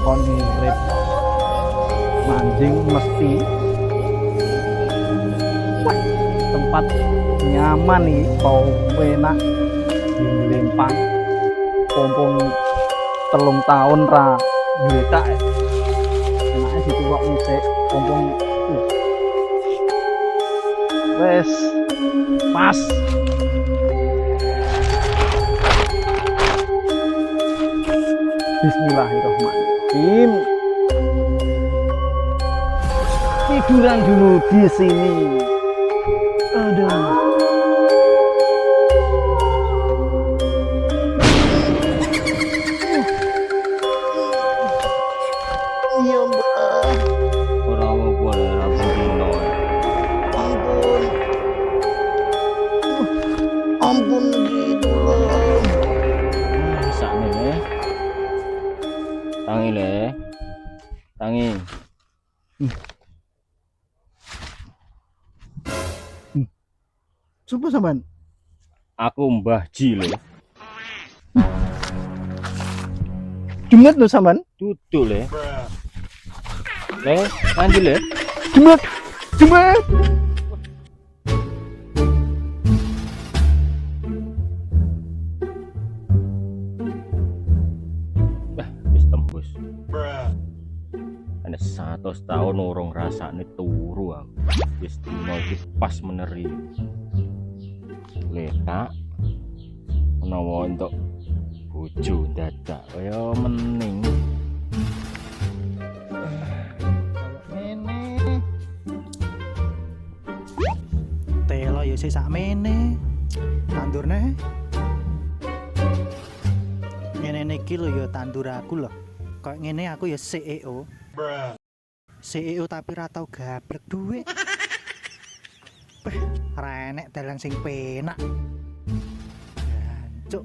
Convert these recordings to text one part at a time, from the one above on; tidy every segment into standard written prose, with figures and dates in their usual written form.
lakoni urip mancing mesti wah tempat nyaman nih, bau enak lempang pompong 3 tahun ra duwe tak enake dituwak musik pompong wes pas. Bismillahirrahmanirrahim. Tiduran dulu di sini. Aduh. Iya mbak. Orang mau boleh rampung dino. Ampun. Ampun gitu loh. Bisa nih. Tangi le. Tangi. Sumpah sampean. Aku Mbah Ji le. Jumet lho sampean. Duduk le. Le, mandi le. Jumet. Jumet. Wis tembus. Ada 100 tahun urung rasane turu aku. Wis dino iki pas meneri. Letak menawa untuk bojo dadak kaya mening. Ngene. Telo ya sik sakmene. Tandurne. Ngene iki lho ya tandur aku lho. Kok ngene aku ya CEO. CEO tapi ra tau gablek duit. Peh, ra enek dalan sing penak. Jancuk.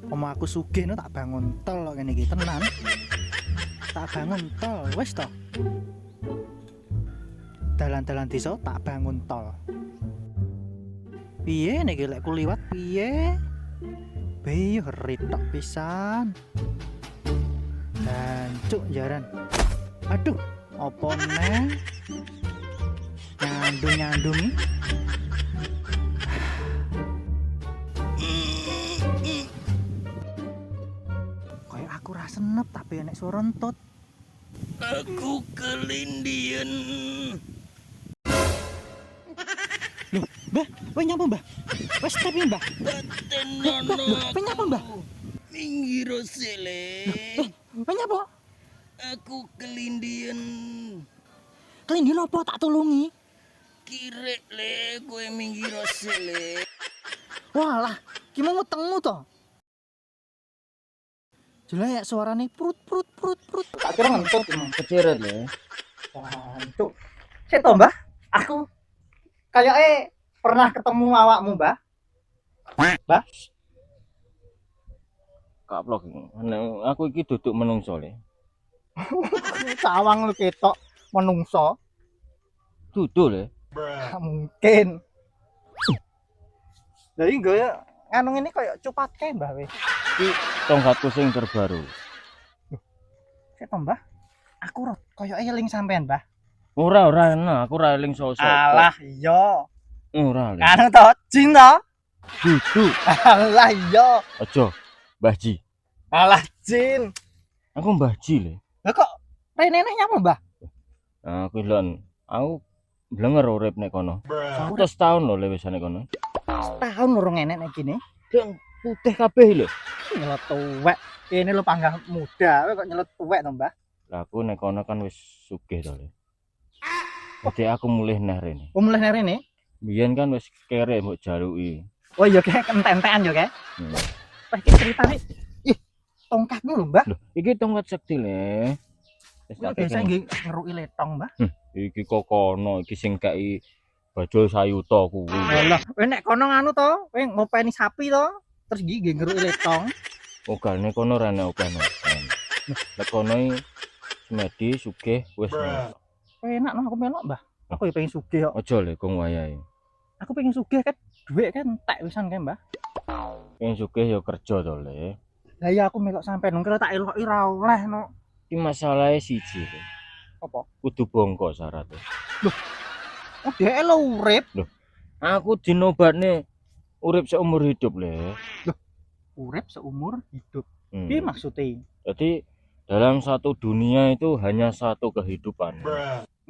Omah aku sugih no tak bangun tol kok ngene iki tenan. Tak bangun tol wis to. Dalan-dalan desa tak bangun tol. Piye nek lek ku liwat piye? Beyo ritok pisan. Jancuk jaran. Aduh, opo neh? Nyandung-nyandung kayak aku ra senep tapi enek suara entut. Aku kelindian. Loh, Mbah, kowe nyapa, Mbah? Wes tapi, Mbah. Loh, kowe nyapa, Mbah? Minggir sele. Kowe nyapa? Aku kelindian. Kelindi lopo tak tulungi? Kirek le kowe minggir sele. Walah, ki mau ngutengmu to. Jelek suarane prut prut prut prut. Tak kira ngentut emang. Keceret le. Jancuk. Sik to, Mbah? Aku kayaknya pernah ketemu awakmu, Mbah. Mbah? Kaplok. Aku iki duduk menungso le. Cawang lu ketok menungso. Duduk le. Gak mungkin. Jadi gue nganu ini kayak cupatke, Mbah weh. Iki tongkatku sing terbaru. Sik to, Mbah? Aku rot koyo eling sampean, Mbah. Ora nah, aku ora eling sosok. Alah, iya. Ora le. Anu to, jin to. Duduk. Alah, iya. Aja, Mbah Ji. Alah, jin. Aku Mbah Ji le. Lah kok rene nyapa, Mbah? Aku lon, aku blenger urip nek kono. Aku wis tahun lho wis nek kono. Tahun lurung enek nek kene. Deng putih kabeh lho. Nyelet tuwek. Kene lho panggah muda, kowe kok nyelet tuwek to, Mbah? Lah aku nek kono kan wis sugih to le. Jadi aku mulih neh rene. Mulih nek rene. Biyen kan wis kere mbok jaluki. Oh iya kayak kententean yo kayak. Wah, iki ceritane. Ih, tongkatmu lho, Mbah. Lho, iki tongkat sekti le. Wis tak Biasa kene. nggih ngeruki letong, Mbah. Iki kok kono iki sing kei bajul sayuta kuwi. Lah, kowe nek kono nganu to, kowe ngopeni sapi to, terus nggih ngeruki letong. Ogane kono ra nek ogane. Lek kono iki semedi sugih wis. Kowe enak no aku melok, Mbah. Aku ya pengen sugih kok. Aja le kong wayahe. Aku pengen sugih kan duit kan entek wisan kan, Mbah. Pengen sugih ya kerja to le. Lah iya aku melok sampean nang kira tak eloki ra oleh no. Iki masalahe siji. Apa? Kudu bongko syaratnya. Oh dhek lho urip. Aku dinobatne urip seumur hidup le. Urip seumur hidup. Hmm. Piye maksudnya? Jadi dalam satu dunia itu hanya satu kehidupan.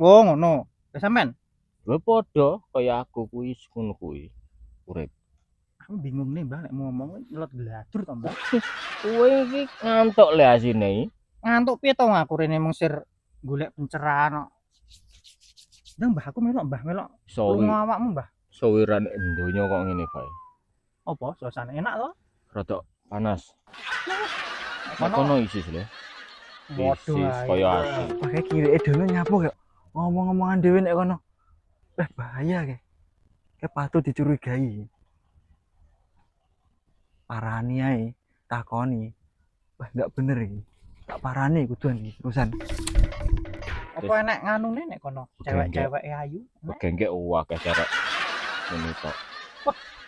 Oh ngono. Lah sampean? Lha padha kaya aku kuwi ngono kuwi. Urip. Aku bingung nih Mbah nek mau ngomong nyelot gladur to Mbah. Kowe iki ngantuk le asine. Ngantuk piye to aku rene mengsir golek pencerahan kok. Ndang Mbah aku melok Mbah melok. Sawi Lunga awakmu Mbah. sawiran donya kok ngene bae. Apa suasana enak to? Rada panas. Kono Kono isis le. waduh Isis kaya asli. Pakai kiri dhewe nyapu ya. Ngomong-ngomongan dhewe nek kono. Bahaya ke. Kayak patut dicurigai. Parani ae, takoni. Wah, enggak bener iki. Tak parani kuduan iki terusan. apa enek nganune nek kono? Cewek-cewek ayu. Gengge akeh jarak. Ngene tok.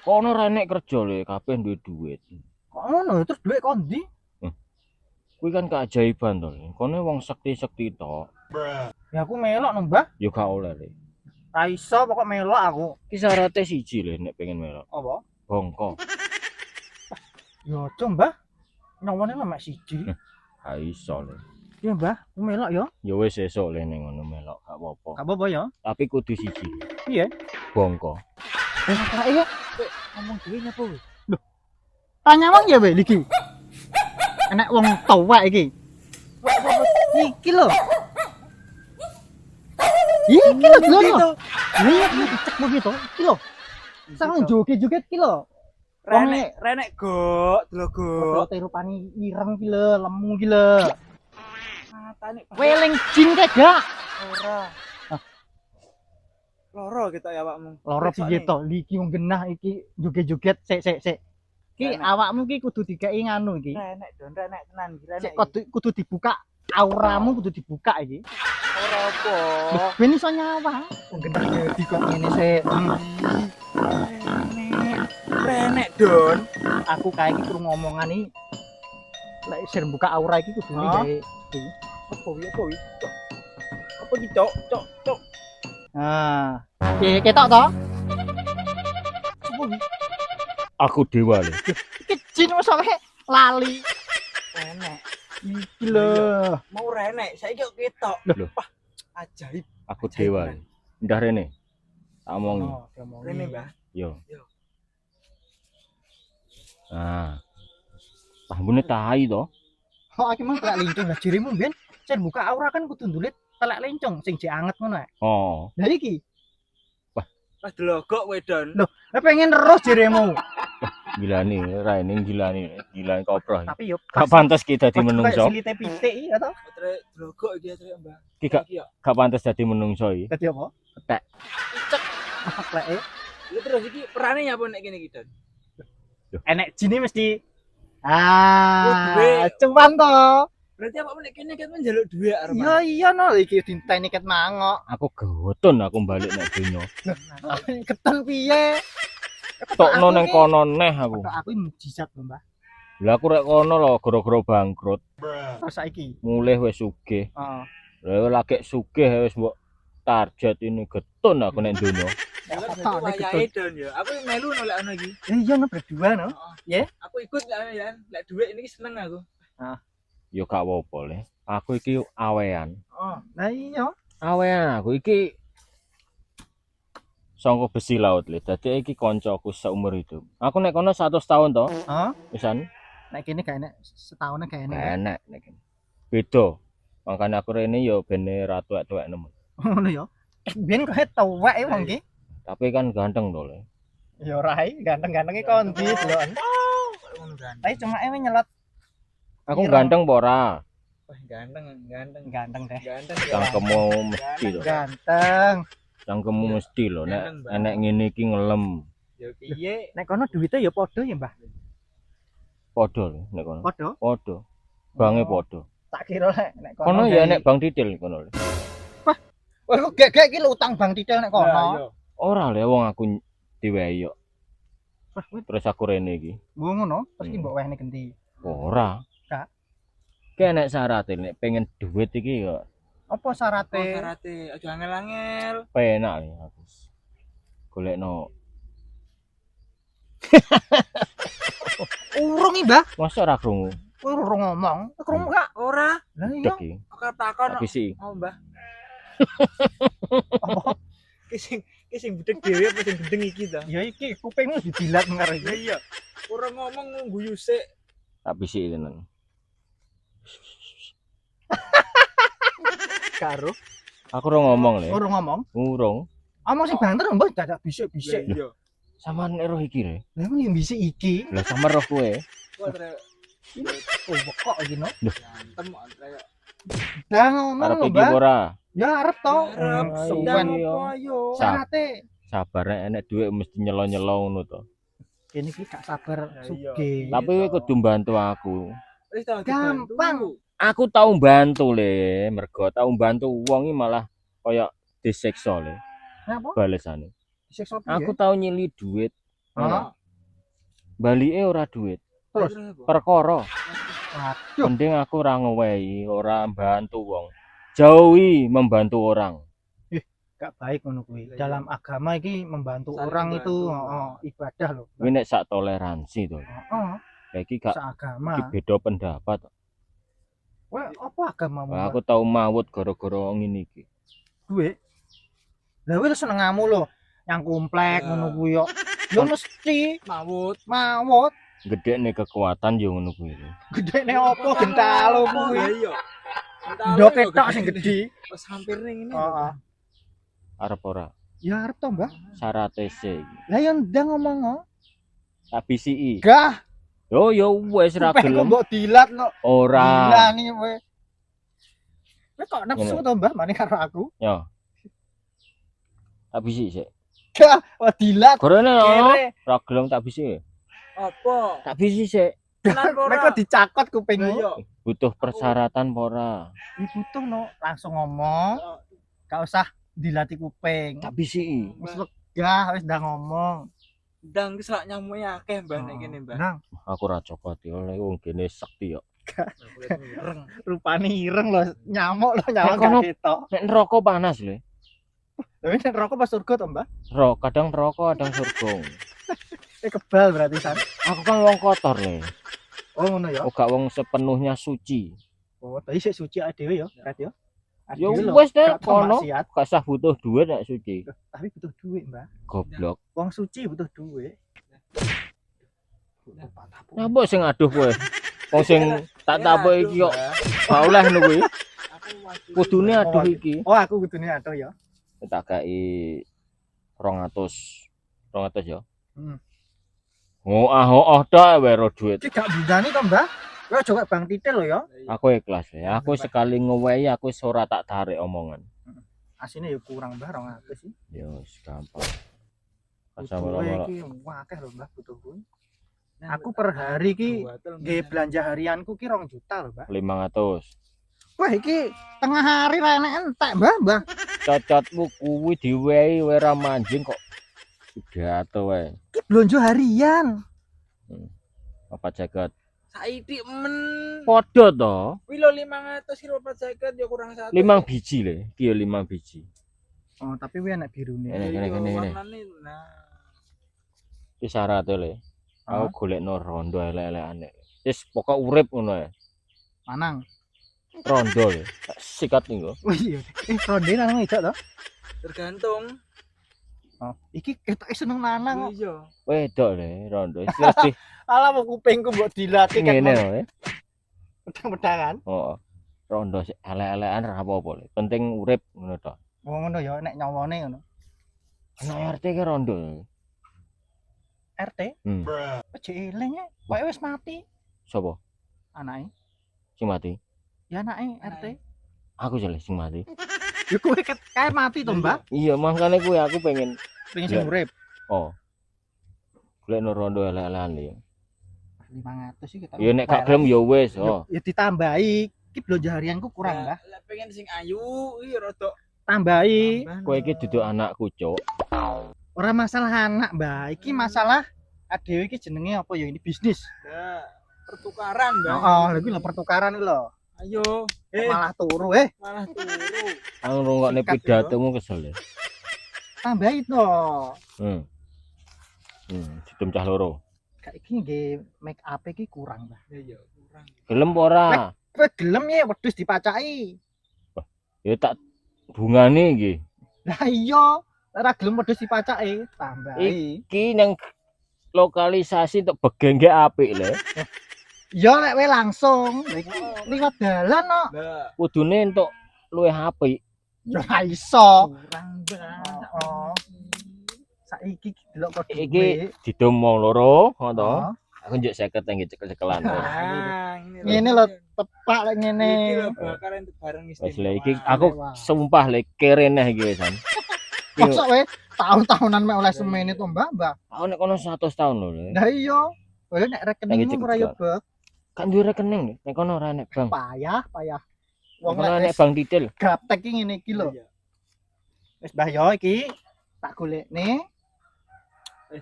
Kono ra nek kerja le, kabeh duwe duit. Kok ngono terus duit kondi? Kuwi kan keajaiban to. Kono wong sekti-sekti tok. Ya aku melok no Mbah. Yo gak oleh le. Ra iso pokok melok aku. Ki syaratnya siji le nek pengen melok. Apa? Bongko. Yo coba. Nyawane lho mek siji. Ha iso le. Iya Mbah, aku melok yo. Ya wis esuk le ning ngono melok gak apa-apa. Gak apa-apa ya. Tapi kudu siji. Piye? Bongko. Kak iya. Ngomong dhewe nyapu. Tanya wong ya we iki. Enek wong tuwek iki. Iki lho. Iki lho lho. Iya, dicek begitu. Iki lho. Sang joget-joget iki lho. Renek gok, delok Kok terupani ireng ki lho, lemu ki lho. Matane Weling jin ke gak? ora. Loro kita ya awakmu. Loro piye to? Iki wong genah iki joget-joget sik. Ki awakmu ki kudu dikeki nganu iki. Renek tenan iki Sik kudu dibuka auramu kudu dibuka iki. Ora apa. Ben iso nyawa. Wong genah jadi kok ngene sik. Renek Don. Aku kae iki krungu omongan iki. Lek sir buka aura iki kudu gawe iki. Apa wi? Apa iki, Cok? Cok. Nah, ketok to? Aku dewa le. Iki jin wis wae lali. Renek. Iki lho. Mau renek, saiki kok ketok. Lho. Wah, ajaib. Aku dewa le. Ndah rene. Tak omongi. Rene, Mbah. Yo. Yo. Nah. Tambune tai to. Kok iki mah telek lincung lah jirimu ben. Sen buka aura kan kudu ndulit telek lincung sing jek anget ngono ae. Oh. Lah iki, Pas delogok we Don. lho, pengen terus jirimu. Gila nih, Raine gila nih. Gila koproh. Tapi yo Gak pantas kita dadi menungso. Silite pitik iki ya to. Putre delogok iki ya, Mbah. Ki gak Iki ya. gak pantas dadi menungso iki. Dadi apa? Ketek. Makleke. Iki terus iki perane nyapa nek kene iki, Don? Enek jine mesti duwe. cuman to. Berarti apa nek kene kan njaluk dhuwit arep. Iya iya no iki dinteni ket mangok. Aku gewoton aku balik nek donya. Keton piye? Tokno nang kono neh aku. Kok aku mujizat lho, Mbah. Lah aku rek kono lho gara-gara bangkrut. Terus saiki. Mulih wis sugih. Heeh. Lah lagi sugih wis mbok target ini getun aku nek donya. Aku wayahe Don ya. Aku melu nolak ono iki. Iya no berdua no. Aku ikut lah ya. Lek dhuwit ini seneng aku. Yo gak apa-apa le. Aku iki awean. Oh, nah iya. Awean aku iki sangko besi laut le. Dadi iki kancaku seumur hidup. Aku nek kono 100 tahun to. Heeh. Pisan Nek kene gak enek setahun gak enek. enak nek kene. Beda. Makanya aku rene yo bene ratu tuwek nemu. Ngono ya. Ben kok tuwek wong iki. Tapi kan ganteng to le. Ya ora ganteng-gantenge kondi delok. Ngono kan. Tapi cuma ewe nyelot Aku Ireng. ganteng apa ora? Wah, ganteng. ganteng deh. Ganteng. Cangkemmu mesti to. Ganteng. Cangkemmu mesti lho nek Ganteng, Mbak. enek ngene iki ngelem. Ya piye? Nek kono duwite ya padha ya, Mbah. Padha lho nek kono. Padha. Padha. Bange padha. Tak kira nek kono. Kono ya nek Bang Titil kono lho. Wah, kok gek iki lho utang Bang Titel nek kono. Ora le wong aku diwehi yo. Wah, Terus aku rene iki. ngono, terus ki Hmm. mbok wehne genti. Ora. Kak. Ki nek syarat nek pengen duit iki ya Apa syaratnya? Syaratnya aja angel-angel. penak ya aku. Golekno. Urung iki, Mbah. Masa ora krungu? Kowe urung ngomong. Krungu gak? Ora, Lah iya. Dek iki. aku takon. Tapi sih Oh, Mbah. Apa? Ki sing budek dhewe apa sing gendeng iki ta? Ya iki kupingmu didilat ngar Ya iki. iya. Ora ngomong ngguyu sik. tapi sih tenan. Karo Aku ora ngomong le. urung ngomong. Urung. Omong sing banter Mbah dadak bisik-bisik. Iya. Sampeyan nek roh iki le. Lah emang yang bisik iki. Lah sampeyan roh kowe. Kok tre Oh, kok iki no? gantem antre. Lah ngomong Arep lho, iki Mbah. ora. Ya arep to. Arep Iya. sedang apa yo? Syaratnya Sabar nek enek dhuwit mesti nyelo-nyelo ngono to. kene iki gak sabar Ya, iya. sugih. Tapi kowe kudu bantu aku. Wis tau Gampang. Aku tau bantu le, mergo tau bantu wong iki malah kaya disiksa le Napa? balesane. Disiksa Aku piye? tau nyili duit, Hah? balike ora duit. Terus? Perkara Waduh, penting aku ora ngewehi, ora bantu wong. Jauhi membantu orang. gak baik ngono kuwi. Dalam agama iki membantu Saling orang itu membantu. ibadah loh. Kuwi nek sak toleransi to. Heeh, Lah iki gak seagama. iki beda pendapat. Kowe apa agamamu? Lah, aku tau mawut gara-gara ngene iki. duwe. Lah kowe senengamu lho, yang komplek Ya. ngono kuwi yo. Yo mesti Mawut. mawut. Gedekne kekuatan yo ngono kuwi. Gedene opo gentalo kuwi. Iya. Ndok ketok sing gedhi. Pas hampir ning ini. Heeh. Arep ora? Ya arep to, Mbah. Syarate sik. Lah yo ndang ngomong kok. Tak bisiki. Gah, Yo wis ra kupingku gelem. mbok dilat no. Ora. Gila nih kowe. Kowe kok nafsu to, Mbah, mane karo aku? Yo. Tak bisiki sik. Gah, wah dilat. Gorene yo. Kere. Ra gelem tak bisiki. Apa? Tak bisiki sik. Kenapa Nek ora? kok dicakot kupingmu. Iya. Butuh persyaratan apa ora? Ya butuh no, langsung ngomong. Gak usah dilatih kuping. Tak bisiki. Wis lega, wis ndang ngomong. Ndang ki selak nyamuke akeh Mbah nek kene Mbah. Nang, Aku ra cokot yo oleh wong kene sakti yo. Ireng. rupane ireng lho, nyamuk lho nyamuk Kono- gak ketok. Nek neraka panas le. Tapi nek rokok pas surga to, Mbah? Kadang neraka, kadang surga. Kebal berarti san. Aku kan wong kotor le. Oh ngono ya. Ora wong sepenuhnya suci. Oh, tadi sik suci awake dhewe ya, berarti ya. Ya Adewe lho, wis deh gak tau kono. maksiat, Gak usah butuh duit nek suci. tapi butuh duit, Mbah. Goblok. Wong suci butuh duit. Napa sing aduh kowe? Wong sing tak tapo iki kok gak oleh ngono kuwi. Kudune aduh iki. Oh, aku kudune adoh ya. Tak gawe 200. 200 ya. Hmm. Oh tok wae ro duit. Iki gak bundani to, Mbah? Kowe aja kok Bang Titil lho ya. Aku ikhlas ya. Aku sekali ngewehi aku wis ora tak tarik omongan. Asine ya kurang, Mbah, 200 sih. Ya wis gampang. Butuh Sama-sama. iki akeh lho, Mbah, butuh kuwi. Aku per hari ki nggih belanja harianku ki 2 juta lho, Mbah. 500. Wah, iki tengah hari ra enek entek, Mbah, Mbah. Cocotmu kuwi diwehi wae ra manjing kok. Pidato wae. Iki belanja harian. Apa jagat? Saiki men. Podo to. Kuwi lho 500 kilo 450 ya kurang 1. 5 biji le. Iki ya 5 biji. Oh, tapi kuwi enek birune. Ini. Nah. Iki syarat le. Ah. Aku golekno rondo elek-elekane. Wis pokok urip ngono ae. Manang. Rondo le. Tak sikat ning kok. Oh iya. Ronde nang itu to. Tergantung. Oh, iki ketoke seneng lanang kok. Iya. Wedok le rondo. Jelas di Alah mau kupingku mbok dilatih kan. ngene lho. Pedang-pedangan. Oh. Rondo sik elek-elekan ra apa-apa le. Penting urip ngono to. Wong ngono ya nek nyawane ngono. Ana RT ke rondo. RT, Hmm. aja eling ya. Pokoke wis mati Sopo? anake. Sing mati. Ya anake RT. Aku jale sing mati. Ya kowe kae mati to, Mbah. Iya, makane kuwi aku pengen Pengen sing Ya. urip. oh. Golekno rondo elek-elekan le. 500 sih kita. Ya nek gak gelem ya wis, oh. Ya ditambahi. Iki belanja harianku kurang, Mbah. Lah pengen sing ayu iki rada Tambahi. Kowe iki duduk anakku, Cuk. Ora masalah anak, Mbah. Iki masalah adewe iki jenenge apa ya ini bisnis. Nah, pertukaran, Bang. Heeh, lha kuwi lho pertukaran iki lho. Ayo. Malah turu Malah turu. Aku ngrungokne Sikat, pidatomu kesel ya. Tambahi to. Sistem cah loro. Kayak iki nggih make up iki kurang, Mbah. Ya kurang. Gelem apa ora? Kowe gelem ya wedhus dipacaki. Ya tak bungane iki. Lah iya, ora gelem wedhus dipacaki, tambahi. Iki nang lokalisasi untuk begengge apik lho. Ya lek kowe langsung liwat dalan kok. Lah, Kudune entuk luwih apik. Ya ora iso. kurang, Bang. Oh. Saiki delok kok Iki didom wong loro, ngono to. Oh. Aku njuk 50 nang cekel-cekelan. Bang, Ngene lho tepak lek ngene. Iki lho bakaran bareng Wes istimewa. lha iki aku sumpah lek kereneh iki wisan. Mosok kowe tahun-tahunan mek oleh semene to, Mbah, Mbah. Aku nek kono 100 tahun lho. Lah iya. Kowe nek rekeningmu ora yo bek, Kan duwe rekening nek kono ora nek bank. payah. Wong Kono lek nek bank titil. gaptek iki ngene iki lho. Wis Mbah yo iki tak golekne.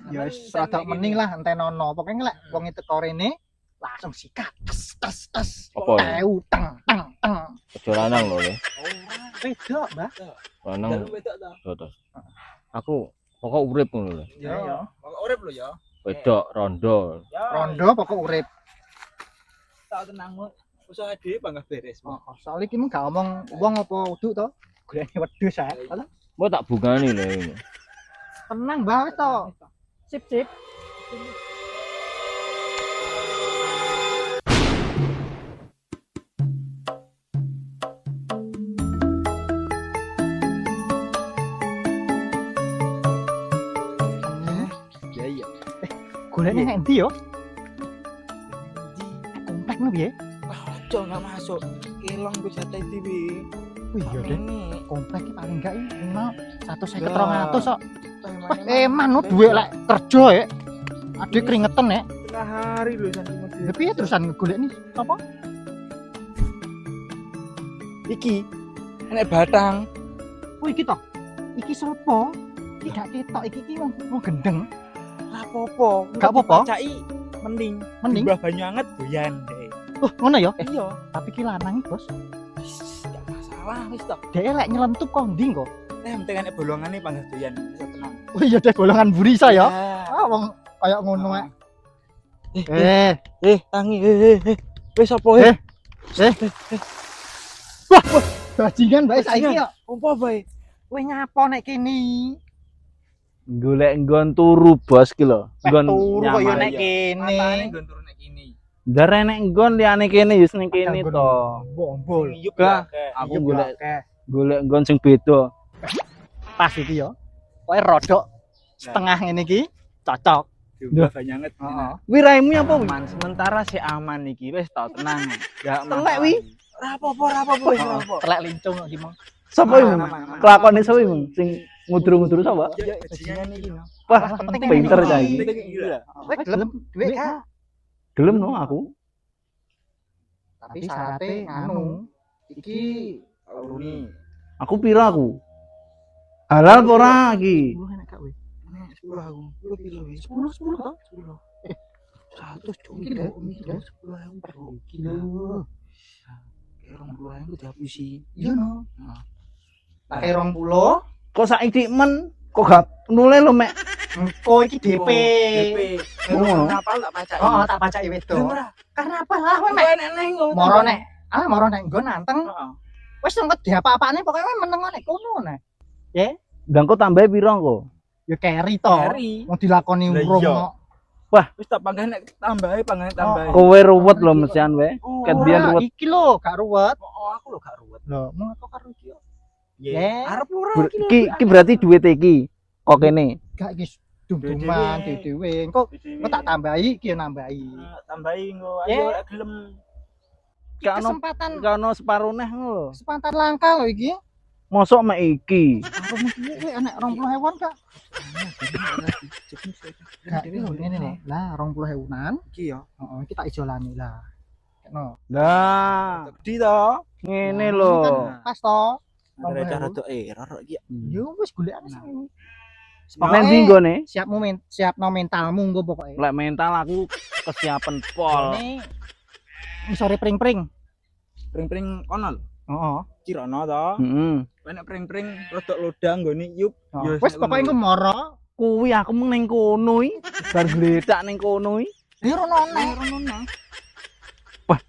Ya wis rada mending lah entenono. Pokoke lek wong teko rene langsung sikat. Tes. Apa? Teu teng. Aja lanang lho ya. Wedok, Mbah. Lanang Jalur wedok to. terus. Aku pokok urip ngono lho. Ya. Pokok urip lho ya. Wedok rondo. Rondo pokok urip. Tak tenangmu. Usaha dhewe bangga beres. Oh, soalnya iki gak ngomong wong apa uduk to. Golekne wedhus ae. Alah, Mau tak bungani lho ini. tenang Mbah wis to. Sip. Ya iya. Golekne nek ndi yo? Komplek no piye? Ojo enggak masuk. Kelong ku jatah dhewe. Wih, iya deh. Ini. Komplek iki paling gak minimal 150 Lah. 200 kok. Wah, eman no duwe lek kerja ya. Ade keringetan ya. Tengah hari lho sampe model. Lah piye terusan ngegolekni apa? Iki enek batang. Oh iki to. Iki sapa? Iki gak ketok iki wong gendeng. Rapopo. Gak apa-apa? Cai mending. Mending. Diubah banyu anget doyan deh. Oh, ngono ya? Iya. Tapi ki lanang Bos. Gak masalah wis to. Dhek lek nyelentup kok ndi kok? Penting enek bolongane panggah doyan bisa tenang. Oh iya deh golongan burisa ya. Ya. Ah wong kaya ngono ae. Tangi. Wis apa Bajingan bae saiki yo. Apa bae? Kowe nyapo nek kene? Golek nggon turu bos ki lho. Nggon Turu kok yo nyaman. nek kene. Matane nggon turu nek kene. Ndare nek nggon liyane kene wis ning kene to. Bombol. Ngiyup Gak. ya, Aku golek nggon sing beda. Pas iki yo. Kowe rodok setengah ngene iki cocok. diubah banyu anget. Heeh. Kuwi raimu apa wi? Aman sementara si aman iki wis tau tenang. Gak Telek, wi. Rapopo wis rapopo. Telek lincung kok iki mong. Sapa iku? Aman. Kelakone sapa iku? Sing ngudru-ngudru sapa? Ya bajingan iki no. Wah, penting pinter ini. cah iki. Penting iki lho. Kowe gelem duwe gak? Gelem no aku. Tapi syaratnya nganu. Iki Runi. Aku pira aku? Halal apa ora iki? 10 enak gak kowe? 10 aku. Lu piro wis? 10 to? 10. 100 cuk. Iki lho, Iki lho 10.000 per iki lho. Kayak 20.000 dihapusi. Iya no. Nah. Tak 20. Kok saiki men kok gak nule lo mek Engko iki DP. DP. Oh. Kapal tak pacak. Oh, tak pacaki wedok. Ora. Karena apa lah kowe mek Enek neng ngono. moro nek moro nek nggon nanteng. Heeh. Wis sempet diapa-apane pokoke meneng nek kono nek. ndang kok tambahe pira kok? Ya carry to. Hari. Mau dilakoni Lah urung iya. kok. Wis tak panggah nek tambahi Kowe ruwet lho mesian wae. Ket biyen Ora, ruwet. iki lho gak ruwet. Oh, aku lho gak ruwet. Lho, mau aku karo iki yo. Ya, arep ora Iki berarti duit iki. Kok kene. Gak iki dum-duman dhewe. Engko tak tambahi iki yo nambahi. tambahi engko Ya. ayo lek gelem. Iki Gak ono kesempatan gak ono separo neh ngono lho. kesempatan langka lho iki. Mosok mek iki. Aku mesti kowe enek 20.000 kak. Gak iki lho ngene lho. Lah 20.000-an. Iki ya. Heeh, iki tak ijolani lah. Keno. Lah, Gede to. ngene Nah, lho. ini kan pas to. Ada cara tuh rorok iki. Yo wis golekane sing Nang ndi nggone? Siapno mentalmu engko pokoke. Lek mental aku kesiapan pol. Ini sore pring-pring. Pring-pring kono. Heeh. Kirana to. Hmm. Heeh. Nek pring-pring rodok lodang nggone yuk. Wes pokoke engko moro. Kuwi aku mung ning kono iki. Bar gletak ning kono iki. Ya rono neh. Wah,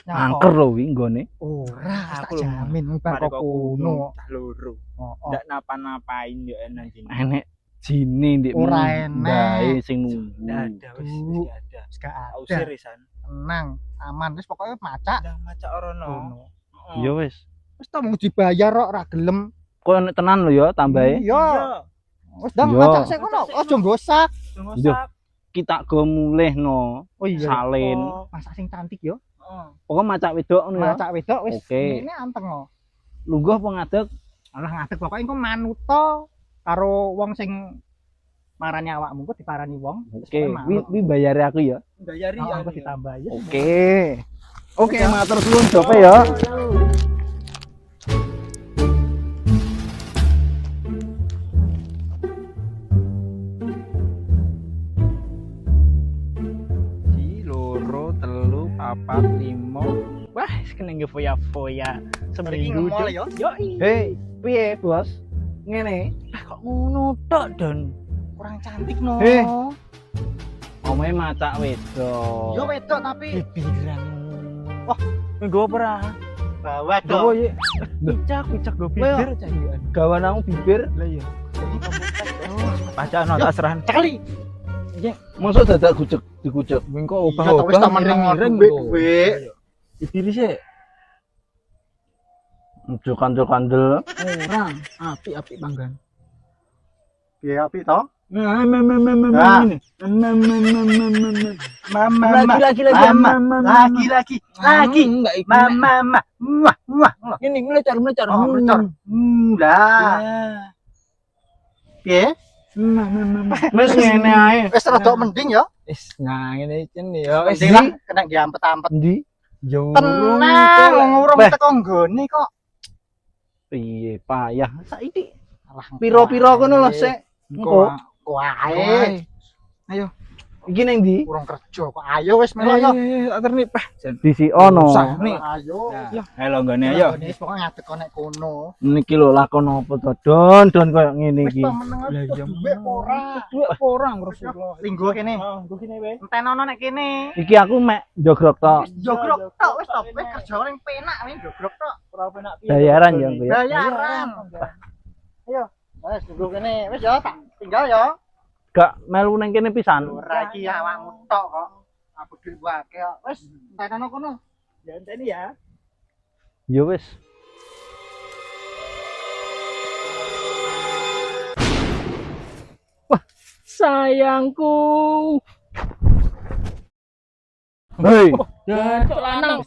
angker lho wi nggone. Ora, Aku tak jamin bar kok kono. Loro. Heeh. Ndak napa-napain yo enak jine. Enek jine ndek Ora enek. bae sing nunggu. Ada wis ada. Wis gak ada. Usir isan. Tenang, aman. Wis pokoke macak. Udah macak orono. Ya wis. wis ta mung dibayar kok ora gelem. Kok enek tenan lho ya tambahe. Iya. Wis ndang Iya. macak sik kono. Aja nggosak. Kita go mulihno. Oh iya. Salin. Masak sing cantik yo. Pokok macak wedok ngono ya. Macak wedok wis Oke. ngene anteng kok. Lungguh apa ngadeg? Alah ngadeg pokoke engko manuto karo wong sing marani awakmu kok diparani wong. Oke, wi bayare aku ya. Bayari ya aku ditambah ya. Oke. Oke, matur suwun jope ya. Loro, telu, papat, limo. Wah, kena nge foya-foya. Seminggu yo. Hei, piye, Bos? Ngene. Kok ngono tok, Don? Kurang cantik no. Omae macak wedok. Yo wedok tapi Bibiran. Wah, nggo ora? bawa Gowo ye. Picak go bibir cahian. Gawan aku bibir. Lah iya. Pacakno tak serahan. Cekali. Mosok dadak dikucek. Engko Obah wis temen duwe. Dipilih sih. Ojo kandel-kandel. Ora, api panggan. Piye api to? Lagi. Mama. Wah. Ini melecor. Lah. Piye? Wis ngene ae. Wis rada mending ya. Wis nah ngene iki ya. Wis Mending lah kena diampet-ampet. ndi? Yo. Tenang, ngurung teko nggone kok. Piye payah. Saiki Alah, piro-piro kono lho sik. Engko Wae. ayo. Iki nang ndi? Kurang kerja kok. Ayo wis melo yo. Tak terni peh. Disi ono. Ayo. Halo nggone ayo. Wis pokoke ngadeg nek kono. Niki lho lakon apa to? Don koyo ngene Wis iki. meneng duwe ora. Duwe apa ora Rasulullah. Linggo kene. Nggo kene wae. Entenono nek kene. Iki aku mek jogrok tok. Jogrok tok wis to. Wis kerja ning penak wis jogrok tok. Ora penak piye. Bayaran ya aku ya. Bayaran. Ayo. Wis linggo kene. Wis ya tak tinggal ya. Gak melu nang kene pisan. Ora iki awakmu tok kok. Aku duit wae kok. Wis entenono kono. Ya enteni ya. Ya wis. Wah, sayangku. Hei, Jancuk lanang.